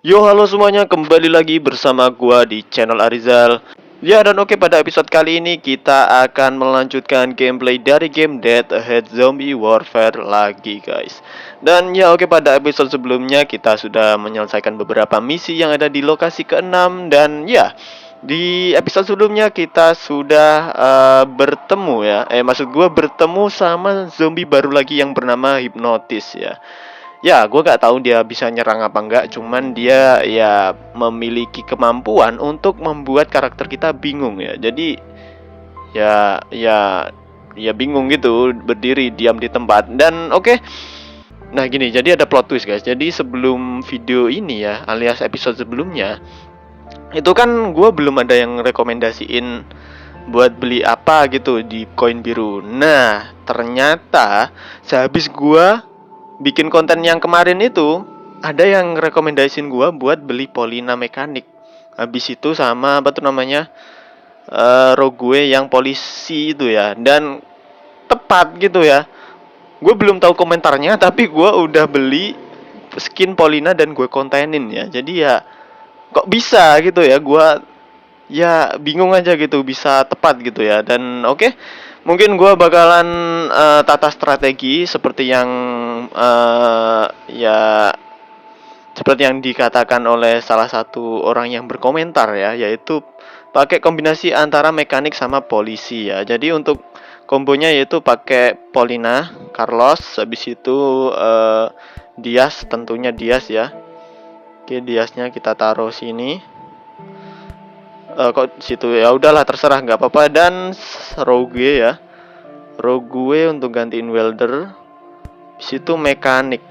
Yo, halo semuanya, kembali lagi bersama gua di channel Arizal. Ya, dan oke, pada episode kali ini kita akan melanjutkan gameplay dari game Dead Ahead Zombie Warfare lagi, guys. Dan ya, oke, pada episode sebelumnya kita sudah menyelesaikan beberapa misi yang ada di lokasi ke-6. Dan ya, di episode sebelumnya kita sudah bertemu ya. Maksud gua bertemu sama zombie baru lagi yang bernama Hypnotis ya. Ya, gue gak tahu dia bisa nyerang apa enggak. Cuman dia ya memiliki kemampuan untuk membuat karakter kita bingung ya. Jadi ya bingung gitu, berdiri diam di tempat. Dan oke. Nah gini, jadi ada plot twist guys. Jadi sebelum video ini ya, alias episode sebelumnya, itu kan gue belum ada yang rekomendasiin buat beli apa gitu di koin biru. Nah, ternyata sehabis gue bikin konten yang kemarin itu, ada yang rekomendasiin gua buat beli Polina mekanik. Habis itu sama apa tuh namanya, Rogue yang polisi itu ya. Dan tepat gitu ya, gue belum tahu komentarnya tapi gue udah beli skin Polina dan gue kontenin ya. Jadi ya kok bisa gitu ya, gue ya bingung aja gitu bisa tepat gitu ya. Dan oke, mungkin gue bakalan tata strategi seperti yang ya seperti yang dikatakan oleh salah satu orang yang berkomentar ya, yaitu pakai kombinasi antara mekanik sama polisi ya. Jadi untuk kombonya yaitu pakai Polina, Carlos, habis itu Dias, tentunya Dias ya. Oke, Diasnya kita taruh sini. Kok situ ya, udahlah terserah nggak apa-apa. Dan Rogue ya, Rogue untuk gantiin welder. Situ mekanik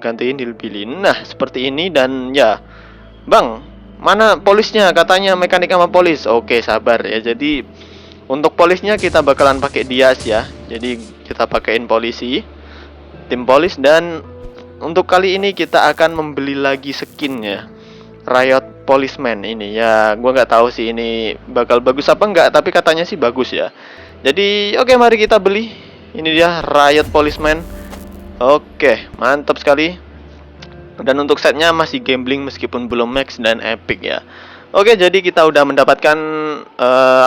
gantiin Hillbilly. Nah seperti ini. Dan ya bang, mana polisnya? Katanya mekanik sama polis. Oke, sabar ya. Jadi untuk polisnya kita bakalan pakai Dias ya. Jadi kita pakein polisi, tim polis. Dan untuk kali ini kita akan membeli lagi skinnya, Riot Policeman ini ya. Gua nggak tahu sih ini bakal bagus apa enggak, tapi katanya sih bagus ya. Jadi oke, mari kita beli. Ini dia Riot Policeman. Oke, mantap sekali. Dan untuk setnya masih gambling meskipun belum max dan epic ya. Oke, jadi kita udah mendapatkan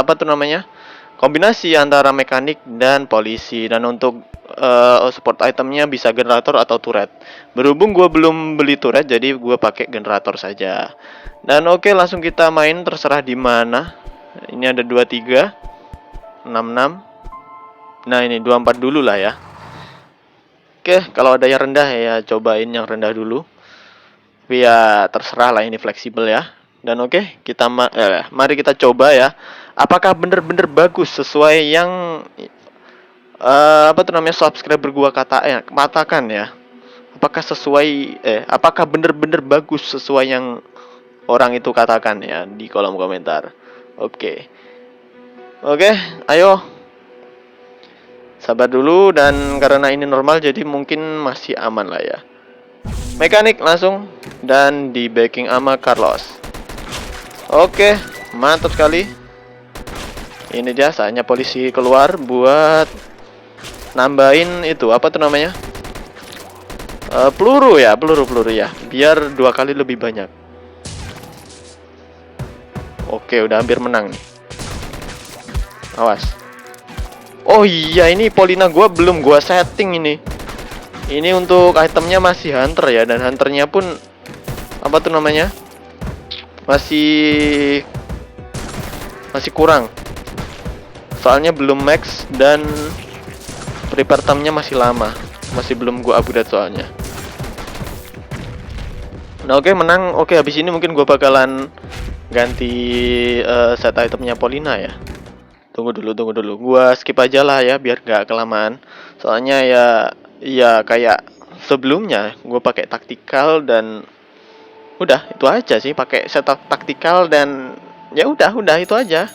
apa tuh namanya, kombinasi antara mekanik dan polisi. Dan untuk support itemnya bisa generator atau turret. Berhubung gue belum beli turret, jadi gue pakai generator saja. Dan oke, langsung kita main, terserah di mana. Ini ada 23, 66. Nah ini 24 dulu lah ya. Oke, kalau ada yang rendah ya cobain yang rendah dulu. Tapi ya terserah lah, ini fleksibel ya. Dan oke, mari kita coba ya. Apakah bener-bener bagus sesuai yang apa tuh namanya subscriber gua katakan ya. Apakah bener-bener bagus sesuai yang orang itu katakan ya di kolom komentar. Oke. Oke, ayo. Sabar dulu, dan karena ini normal jadi mungkin masih aman lah ya. Mekanik langsung dan di backing sama Carlos. Oke, mantap sekali. Ini dia saatnya polisi keluar buat nambahin itu apa tuh namanya, peluru ya, peluru ya, biar 2 kali lebih banyak. Oke, udah hampir menang nih. Awas. Oh iya, ini Polina gua belum gua setting ini. Ini untuk itemnya masih hunter ya, dan hunternya pun apa tuh namanya, masih kurang. Soalnya belum max dan prepare time-nya masih lama. Masih belum gua upgrade soalnya. Nah oke, menang. Oke, habis ini mungkin gua bakalan ganti set itemnya Polina ya. Tunggu dulu. Gua skip aja lah ya biar gak kelamaan. Soalnya ya kayak sebelumnya gue pakai taktikal dan udah itu aja sih, pakai setup taktikal dan ya udah itu aja.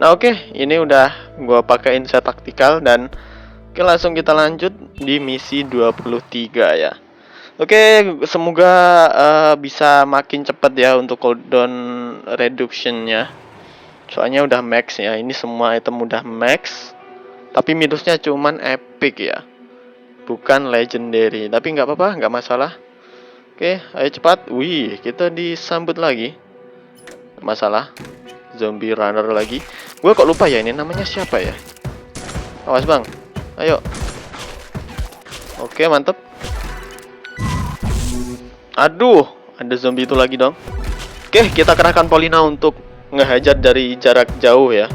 Nah oke, ini udah gue pakaiin set taktikal dan oke, langsung kita lanjut di misi 23 ya. Oke, semoga bisa makin cepat ya untuk cooldown reductionnya. Soalnya udah max ya, ini semua item udah max. Tapi minusnya cuman epic ya. bukan legendary. Tapi nggak apa-apa, nggak masalah. Oke, ayo cepat. Wih, kita disambut lagi. Masalah. Zombie runner lagi. Gue kok lupa ya ini namanya siapa ya? Awas bang. Ayo. Oke, mantep. Aduh, ada zombie itu lagi dong. Oke, kita kerahkan Polina untuk ngehajar dari jarak jauh ya.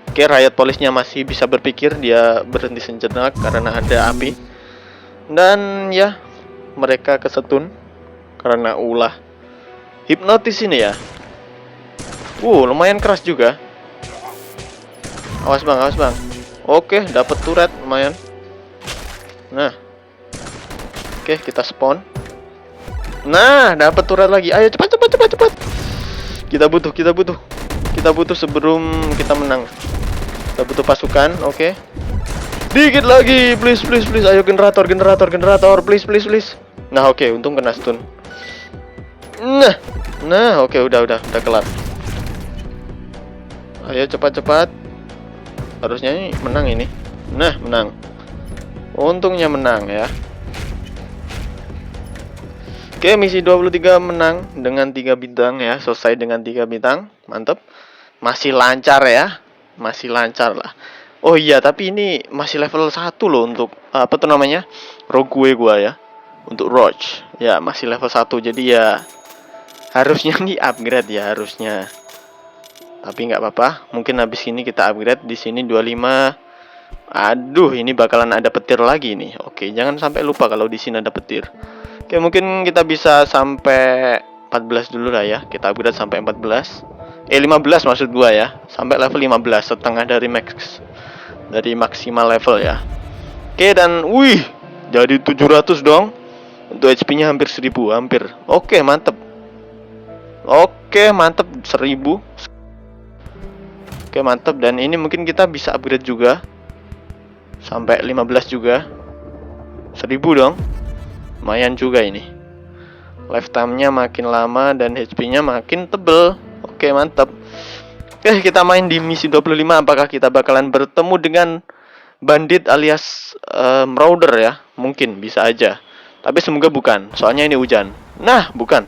Oke, rakyat polisnya masih bisa berpikir. Dia berhenti sejenak karena ada api. Dan ya, mereka kesetun karena ulah hipnotis ini ya. Lumayan keras juga. Awas bang, awas bang. Oke, dapat turret lumayan. Nah, oke, kita spawn. Nah, dapat turret lagi. Ayo cepat, cepat, cepat, cepat. Kita butuh sebelum kita menang. Kita butuh pasukan, oke. Dikit lagi, please, please, please. Ayo generator, please, please, please. Nah, oke, untung kena stun. Nah, oke, udah kelar. Ayo cepat-cepat. Harusnya ini menang ini. Nah, menang. Untungnya menang ya. Oke, misi 23 menang dengan 3 bintang ya. Selesai dengan 3 bintang. Mantap. Masih lancar ya. Masih lancar lah. Oh iya, tapi ini masih level 1 loh untuk apa tuh namanya? Rogue gua ya. Untuk Roach. Ya, masih level 1. Jadi ya harusnya nih upgrade ya harusnya. Tapi nggak apa-apa. Mungkin habis ini kita upgrade di sini 25. Aduh, ini bakalan ada petir lagi nih. Oke, jangan sampai lupa kalau di sini ada petir. Oke, mungkin kita bisa sampai 14 dulu lah ya. Kita upgrade sampai 14. 15 maksud gua ya. Sampai level 15, setengah dari maksimal level ya. Oke, dan wih, jadi 700 dong. Untuk HP-nya hampir 1000, hampir. Oke, mantep. Oke, mantep 1000. Oke, mantep, dan ini mungkin kita bisa upgrade juga. Sampai 15 juga. 1000 dong. Lumayan juga ini. Lifetime-nya makin lama dan HP-nya makin tebel. Oke, mantap. Oke, kita main di misi 25. Apakah kita bakalan bertemu dengan bandit alias marauder ya? Mungkin, bisa aja. Tapi semoga bukan, soalnya ini hujan. Nah, bukan.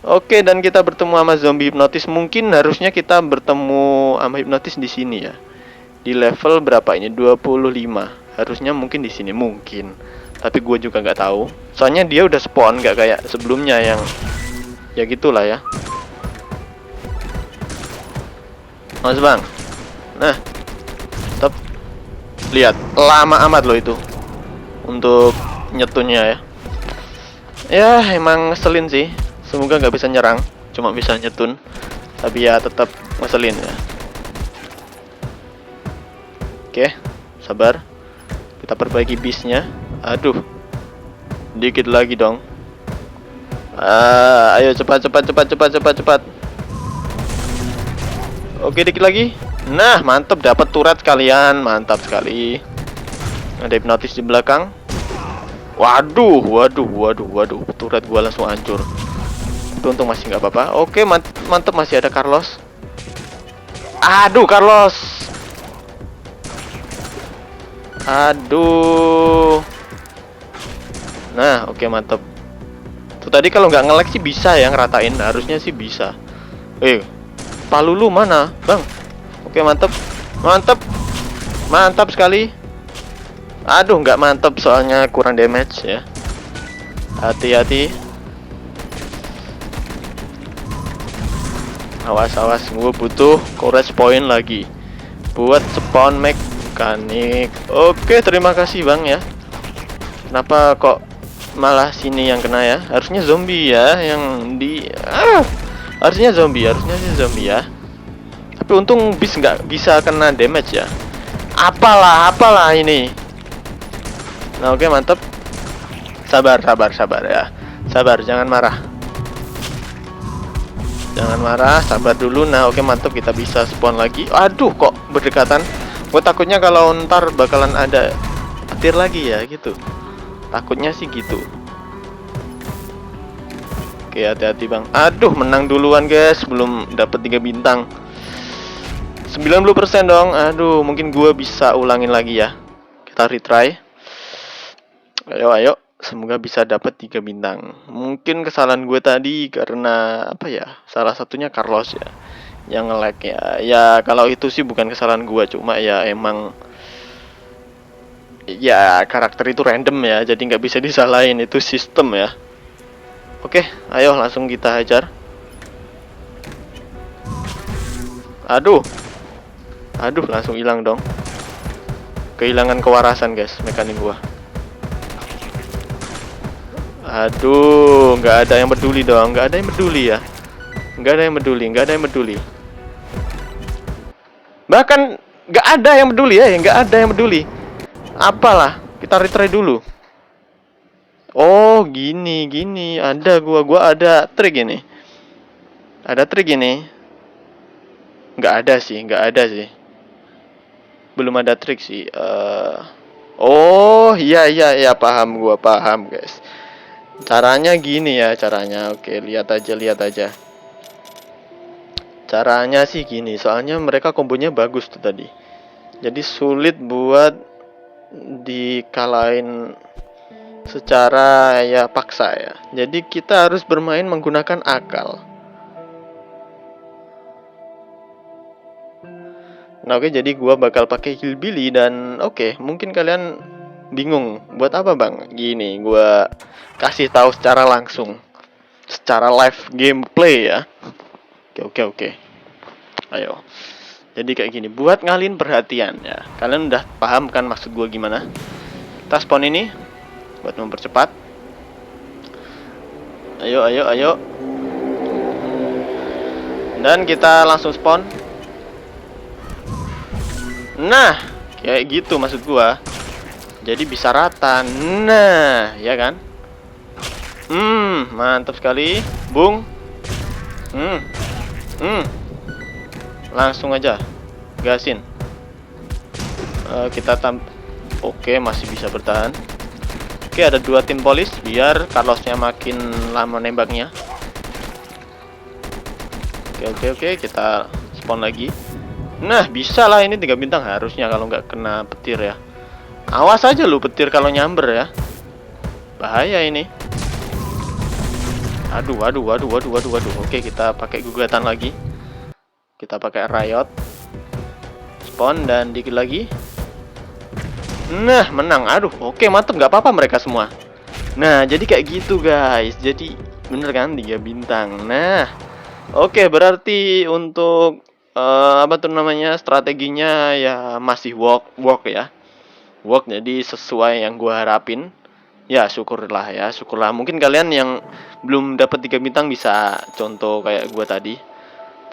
Oke, dan kita bertemu sama zombie hipnotis. Mungkin harusnya kita bertemu sama hipnotis di sini ya. Di level berapa ini? 25. Harusnya mungkin di sini, mungkin. Tapi gue juga nggak tahu. Soalnya dia udah spawn, nggak kayak sebelumnya yang ya gitulah ya. Mas bang. Nah, stop. Lihat, lama amat loh itu untuk nyetunnya ya. Ya, emang ngeselin sih. Semoga nggak bisa nyerang, cuma bisa nyetun. Tapi ya tetap ngeselin ya. Oke, sabar. Kita perbaiki bisnya. Aduh, dikit lagi dong. Ayo cepat. Oke, dikit lagi. Nah, mantap, dapat turret kalian, mantap sekali. Ada hipnotis di belakang. Waduh, turret gua langsung hancur. Untung masih nggak apa-apa. Oke, mantap, masih ada Carlos. Aduh, Carlos. Aduh. Nah, oke, mantap. Tuh tadi kalau nggak nge-lag sih bisa ya ngeratain, harusnya sih bisa. Palulu mana, bang? Oke, mantap, mantap sekali. Aduh, nggak mantap soalnya kurang damage ya. Hati-hati. Awas, gue butuh courage point lagi buat spawn mekanik. Oke, terima kasih bang ya. Kenapa kok malah sini yang kena ya? Harusnya zombie ya yang di. Harusnya zombie ya. Tapi untung bis nggak bisa kena damage ya. Apalah ini. Nah, oke, mantep. Sabar ya. Sabar, jangan marah. Sabar dulu. Nah, oke, mantep, kita bisa spawn lagi. Aduh, kok berdekatan. Gue takutnya kalau ntar bakalan ada petir lagi ya gitu. Takutnya sih gitu. Oke, hati-hati bang. Aduh, menang duluan guys, belum dapat 3 bintang. 90% dong. Aduh, mungkin gua bisa ulangin lagi ya. Kita retry. Ayo, ayo. Semoga bisa dapat 3 bintang. Mungkin kesalahan gue tadi karena apa ya? Salah satunya Carlos ya, yang nge-lag ya. Ya kalau itu sih bukan kesalahan gue, cuma ya emang ya karakter itu random ya, jadi nggak bisa disalahin, itu sistem ya. Oke, ayo langsung kita hajar. Aduh, aduh langsung hilang dong. Kehilangan kewarasan guys, mekanik gua. Aduh, nggak ada yang peduli dong, nggak ada yang peduli ya. Nggak ada yang peduli, nggak ada yang peduli. Bahkan nggak ada yang peduli ya, nggak ada yang peduli. Apalah, kita retry dulu. Oh, gini, gini. Ada gua ada trik ini. Ada trik ini. Nggak ada sih, nggak ada sih. Belum ada trik sih. Oh, iya iya iya, paham gua, paham, guys. Caranya gini ya, caranya. Oke, lihat aja, lihat aja. Caranya sih gini, soalnya mereka kombonya bagus tuh tadi. Jadi sulit buat dikalahin secara ya paksa ya. Jadi kita harus bermain menggunakan akal. Nah, oke, jadi gua bakal pakai hillbilly dan oke, mungkin kalian bingung buat apa bang? Gini, gua kasih tahu secara langsung, secara live gameplay ya. Oke oke oke. Ayo. Jadi kayak gini, buat ngalihin perhatian ya. Kalian udah paham kan maksud gua gimana? Kita spawn ini buat mempercepat. Ayo ayo ayo. Dan kita langsung spawn. Nah, kayak gitu maksud gua. Jadi bisa rata. Nah, ya kan? Mantap sekali. Bung. Langsung aja gasin. Kita Oke, masih bisa bertahan. Oke, ada 2 tim polis biar Carlosnya makin lama nembaknya. Oke, kita spawn lagi. Nah, bisa lah, ini 3 bintang harusnya kalau nggak kena petir ya. Awas aja lu petir kalau nyamber ya. Bahaya ini. Aduh. Oke, kita pakai gugatan lagi. Kita pakai riot. Spawn dan dikit lagi. Nah, menang. Aduh, oke, mantep, nggak apa-apa mereka semua. Nah, jadi kayak gitu guys. Jadi bener kan 3 bintang. Nah, oke, berarti untuk apa tuh namanya, strateginya ya masih work ya. Work, jadi sesuai yang gua harapin. Ya syukurlah ya, syukurlah. Mungkin kalian yang belum dapat 3 bintang bisa contoh kayak gua tadi.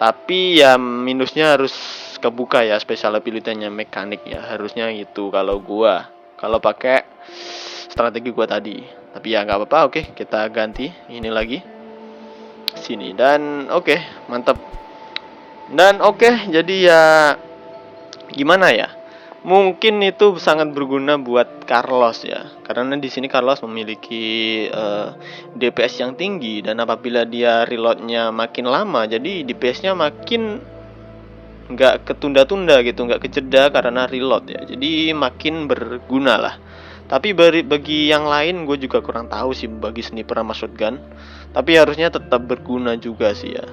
Tapi ya minusnya harus kebuka ya, special ability-nya mekanik ya. Harusnya gitu kalau gua. Kalau pakai strategi gua tadi. Tapi ya nggak apa-apa, oke, kita ganti ini lagi. Sini dan oke, mantap. Dan oke, jadi ya gimana ya? Mungkin itu sangat berguna buat Carlos ya. Karena di sini Carlos memiliki DPS yang tinggi dan apabila dia reloadnya makin lama, jadi DPS-nya makin nggak ketunda-tunda gitu, nggak kejeda karena reload ya. Jadi makin berguna lah. Tapi bagi yang lain gue juga kurang tahu sih bagi sniper sama shotgun. Tapi harusnya tetap berguna juga sih ya.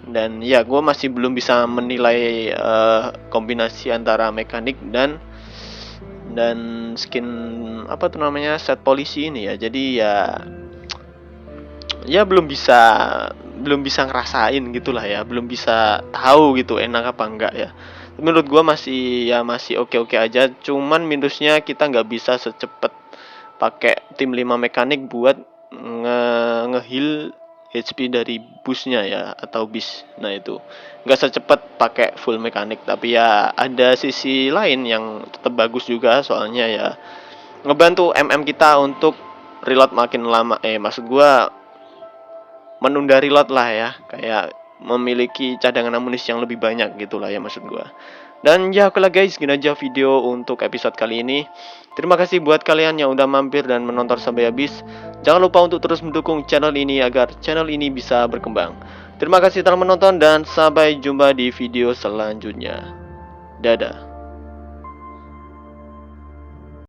Dan ya gue masih belum bisa menilai kombinasi antara mekanik dan skin apa tuh namanya, set polisi ini ya. Jadi ya belum bisa ngerasain gitulah ya, belum bisa tahu gitu enak apa enggak ya. Menurut gue masih oke aja. Cuman minusnya kita nggak bisa secepat pakai tim 5 mekanik buat nge-heal HP dari busnya ya, atau bis. Nah itu nggak secepat pakai full mekanik. Tapi ya ada sisi lain yang tetap bagus juga, soalnya ya ngebantu kita untuk reload makin lama. Maksud gua menunda reload lah ya, kayak memiliki cadangan amunisi yang lebih banyak gitulah ya maksud gua. Dan ya oke lah guys, gini aja video untuk episode kali ini. Terima kasih buat kalian yang udah mampir dan menonton sampai habis. Jangan lupa untuk terus mendukung channel ini agar channel ini bisa berkembang. Terima kasih telah menonton dan sampai jumpa di video selanjutnya. Dadah.